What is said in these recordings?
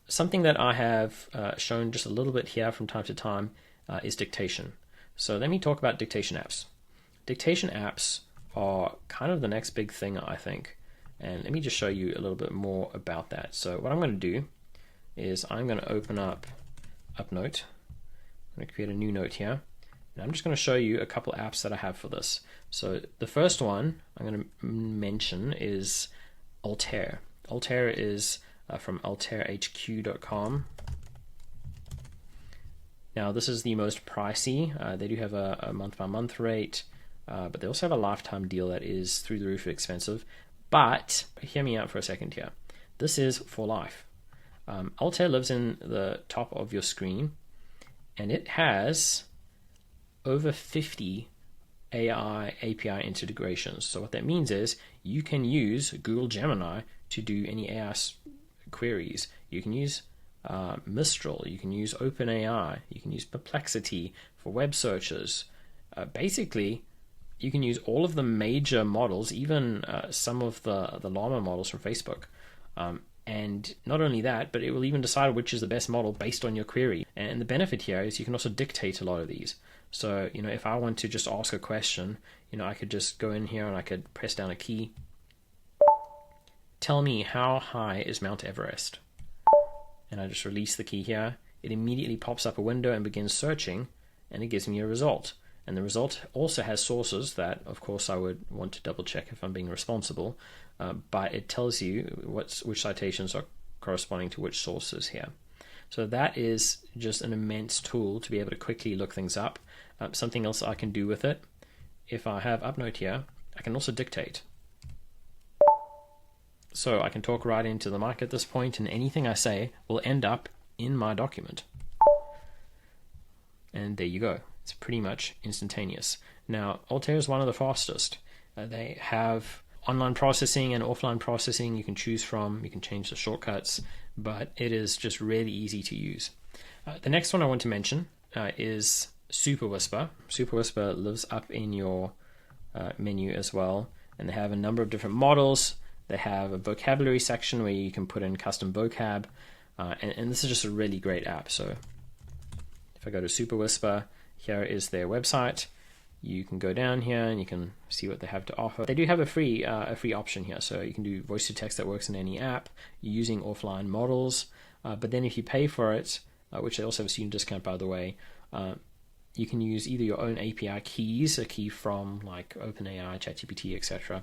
something that I have shown just a little bit here from time to time is Dictation. So let me talk about Dictation apps. Dictation apps are kind of the next big thing, I think. And let me just show you a little bit more about that. So what I'm going to do is I'm going to open up UpNote. I'm going to create a new note here. And I'm just going to show you a couple apps that I have for this. So the first one I'm going to mention is Altair. Altair is from altairhq.com. Now this is the most pricey. They do have a month-by-month rate, but they also have a lifetime deal that is through the roof expensive. But hear me out for a second here. This is for life. Altair lives in the top of your screen, and it has over 50 AI API integrations. So what that means is you can use Google Gemini to do any AI queries. You can use Mistral, you can use OpenAI, you can use Perplexity for web searches. Basically, you can use all of the major models, even some of the Llama models from Facebook. And not only that, but it will even decide which is the best model based on your query. And the benefit here is you can also dictate a lot of these. So, if I want to just ask a question, I could just go in here and I could press down a key. Tell me, how high is Mount Everest? And I just release the key here. It immediately pops up a window and begins searching, and it gives me a result. And the result also has sources that, of course, I would want to double check if I'm being responsible, but it tells you which citations are corresponding to which sources here. So that is just an immense tool to be able to quickly look things up. Something else I can do with it, if I have UpNote here, I can also dictate. So I can talk right into the mic at this point, and anything I say will end up in my document. And there you go. It's pretty much instantaneous. Now, Altair is one of the fastest. They have online processing and offline processing you can choose from. You can change the shortcuts, but it is just really easy to use. The next one I want to mention is SuperWhisper. SuperWhisper lives up in your menu as well, and they have a number of different models. They have a vocabulary section where you can put in custom vocab, and this is just a really great app. So if I go to SuperWhisper, here is their website. You can go down here and you can see what they have to offer. They do have a free option here, so you can do voice to text that works in any app using offline models. But then if you pay for it, which they also have a student discount by the way, you can use either your own API keys, a key from like OpenAI, ChatGPT, etc.,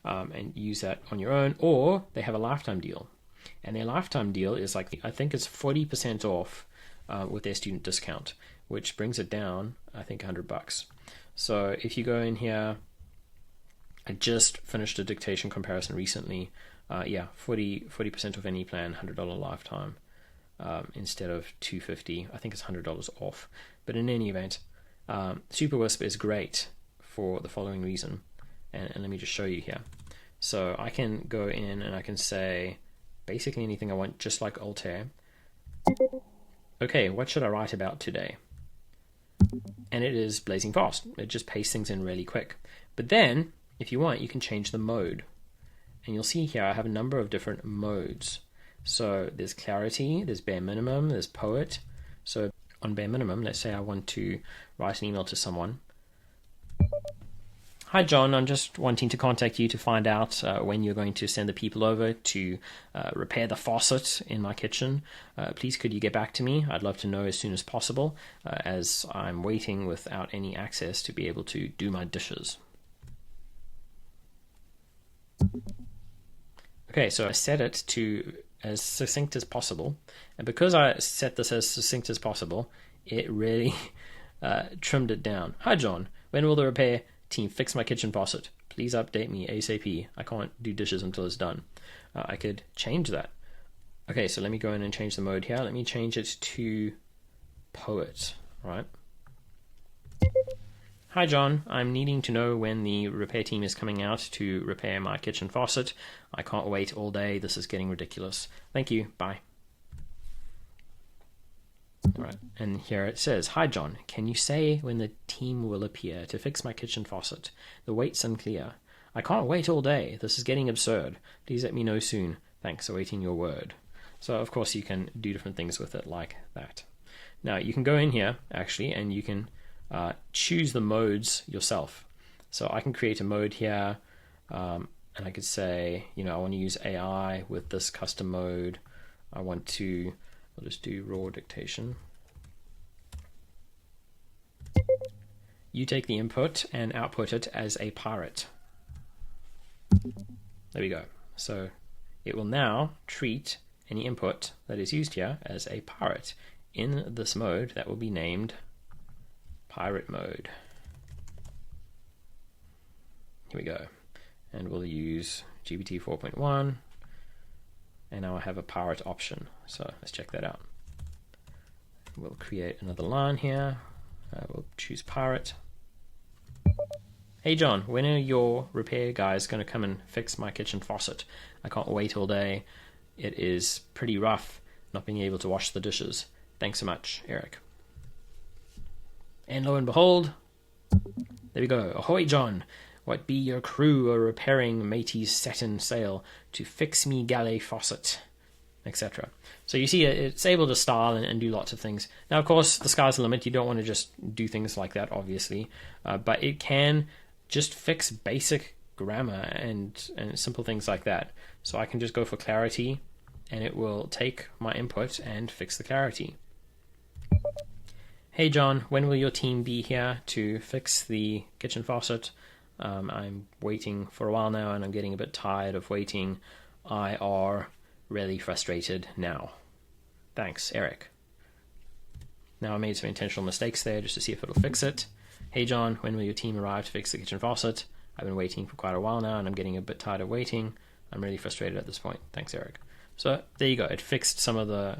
and use that on your own, or they have a lifetime deal. And their lifetime deal is like, I think it's 40% off with their student discount, which brings it down, I think, $100. So if you go in here, I just finished a dictation comparison recently. 40% off any plan, $100 lifetime instead of $250. I think it's $100 off. But in any event, SuperWhisper is great for the following reason. And let me just show you here. So I can go in and I can say basically anything I want, just like Altair. Okay, what should I write about today? And it is blazing fast. It just pastes things in really quick. But then, if you want, you can change the mode. And you'll see here I have a number of different modes. So there's clarity, there's bare minimum, there's poet. So on bare minimum, let's say I want to write an email to someone. Hi John, I'm just wanting to contact you to find out when you're going to send the people over to repair the faucet in my kitchen. Please could you get back to me? I'd love to know as soon as possible, as I'm waiting without any access to be able to do my dishes. Okay, so I set it to as succinct as possible, and because I set this as succinct as possible, it really trimmed it down. Hi John, when will the repair team fix my kitchen faucet? Please update me ASAP. I can't do dishes until it's done. I could change that. Okay, so let me go in and change the mode here. Let me change it to poet, right? Hi John, I'm needing to know when the repair team is coming out to repair my kitchen faucet. I can't wait all day. This is getting ridiculous. Thank you. Bye. All right, and here it says, Hi John, can you say when the team will appear to fix my kitchen faucet? The wait's unclear. I can't wait all day. This is getting absurd. Please let me know soon. Thanks, awaiting your word. So of course you can do different things with it like that. Now you can go in here actually and you can choose the modes yourself. So I can create a mode here, and I could say, I want to use AI with this custom mode. I'll just do raw dictation. You take the input and output it as a pirate. There we go. So it will now treat any input that is used here as a pirate in this mode that will be named pirate mode. Here we go. And we'll use GPT 4.1. And now I have a pirate option. So let's check that out. We'll create another line here. We'll choose pirate. Hey John, when are your repair guys going to come and fix my kitchen faucet? I can't wait all day. It is pretty rough not being able to wash the dishes. Thanks so much, Eric. And lo and behold, there we go. Ahoy John, what be your crew a repairing mateys satin sail to fix me galley faucet, etc. So you see it's able to style and do lots of things. Now of course the sky's the limit. You don't want to just do things like that obviously, but it can just fix basic grammar and simple things like that. So I can just go for clarity and it will take my input and fix the clarity. Hey John, when will your team be here to fix the kitchen faucet? I'm waiting for a while now and I'm getting a bit tired of waiting. I are really frustrated now. Thanks, Eric. Now I made some intentional mistakes there just to see if it'll fix it. Hey John, when will your team arrive to fix the kitchen faucet? I've been waiting for quite a while now and I'm getting a bit tired of waiting. I'm really frustrated at this point. Thanks, Eric. So there you go. It fixed some of the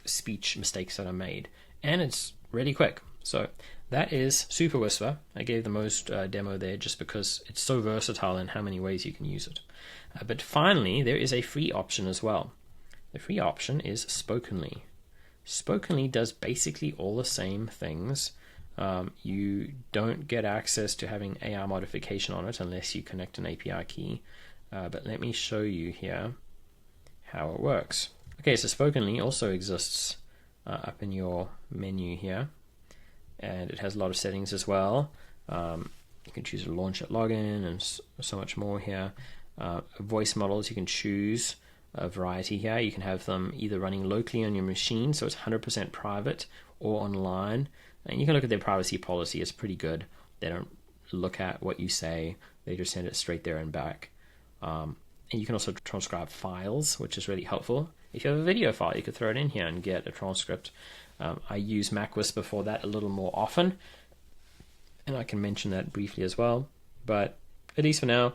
speech mistakes that I made. And it's really quick. So that is SuperWhisper. I gave the most demo there just because it's so versatile in how many ways you can use it. But finally, there is a free option as well. The free option is Spokenly. Spokenly does basically all the same things. You don't get access to having AI modification on it unless you connect an API key. But let me show you here how it works. Okay, so Spokenly also exists up in your menu here. And it has a lot of settings as well. You can choose to launch at login and so much more here. Voice models, you can choose a variety here. You can have them either running locally on your machine, so it's 100% private, or online. And you can look at their privacy policy. It's pretty good. They don't look at what you say. They just send it straight there and back. And you can also transcribe files, which is really helpful. If you have a video file, you could throw it in here and get a transcript. I use MacWhisper for that a little more often, and I can mention that briefly as well. But at least for now,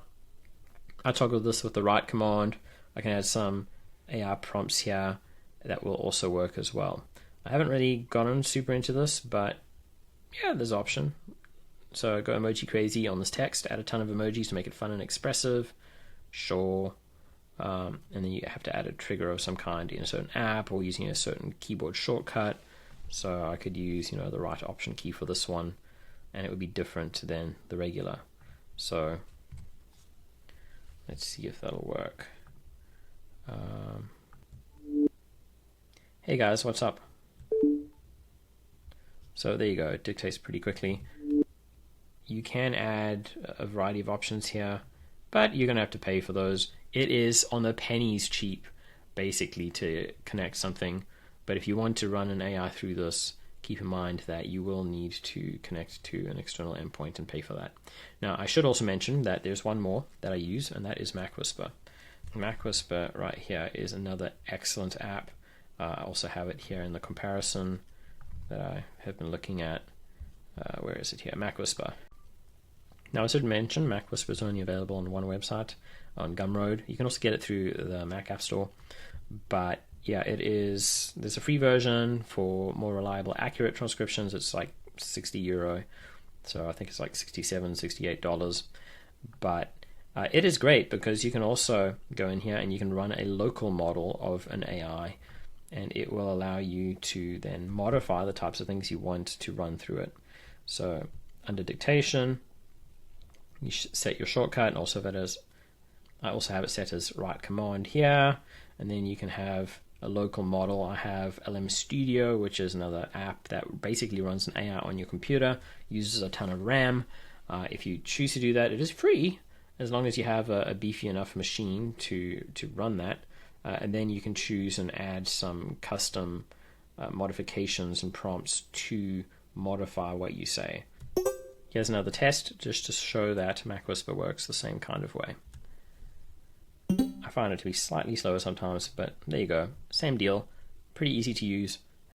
I toggle this with the write command. I can add some AI prompts here that will also work as well. I haven't really gotten super into this, but yeah, there's an option. So go emoji crazy on this text, add a ton of emojis to make it fun and expressive. Sure. And then you have to add a trigger of some kind in a certain app or using a certain keyboard shortcut. So I could use, the right option key for this one, and it would be different than the regular. So let's see if that'll work. Hey guys, what's up? So there you go, it dictates pretty quickly. You can add a variety of options here, but you're going to have to pay for those. It is on the pennies cheap, basically, to connect something. But if you want to run an AI through this, keep in mind that you will need to connect to an external endpoint and pay for that. Now, I should also mention that there's one more that I use, and that is MacWhisper. MacWhisper right here is another excellent app. I also have it here in the comparison that I have been looking at. Where is it here? MacWhisper. Now, I should mention MacWhisper is only available on one website, on Gumroad. You can also get it through the Mac App Store. But yeah, there's a free version for more reliable, accurate transcriptions. It's like €60. So I think it's like $67, $68. But it is great because you can also go in here and you can run a local model of an AI, and it will allow you to then modify the types of things you want to run through it. So under dictation, you set your shortcut, and also I also have it set as write command here, and then you can have a local model. I have LM Studio, which is another app that basically runs an AI on your computer, uses a ton of RAM. If you choose to do that, it is free, as long as you have a beefy enough machine to run that. And then you can choose and add some custom modifications and prompts to modify what you say. Here's another test, just to show that MacWhisper works the same kind of way. I find it to be slightly slower sometimes, but there you go. Same deal. Pretty easy to use.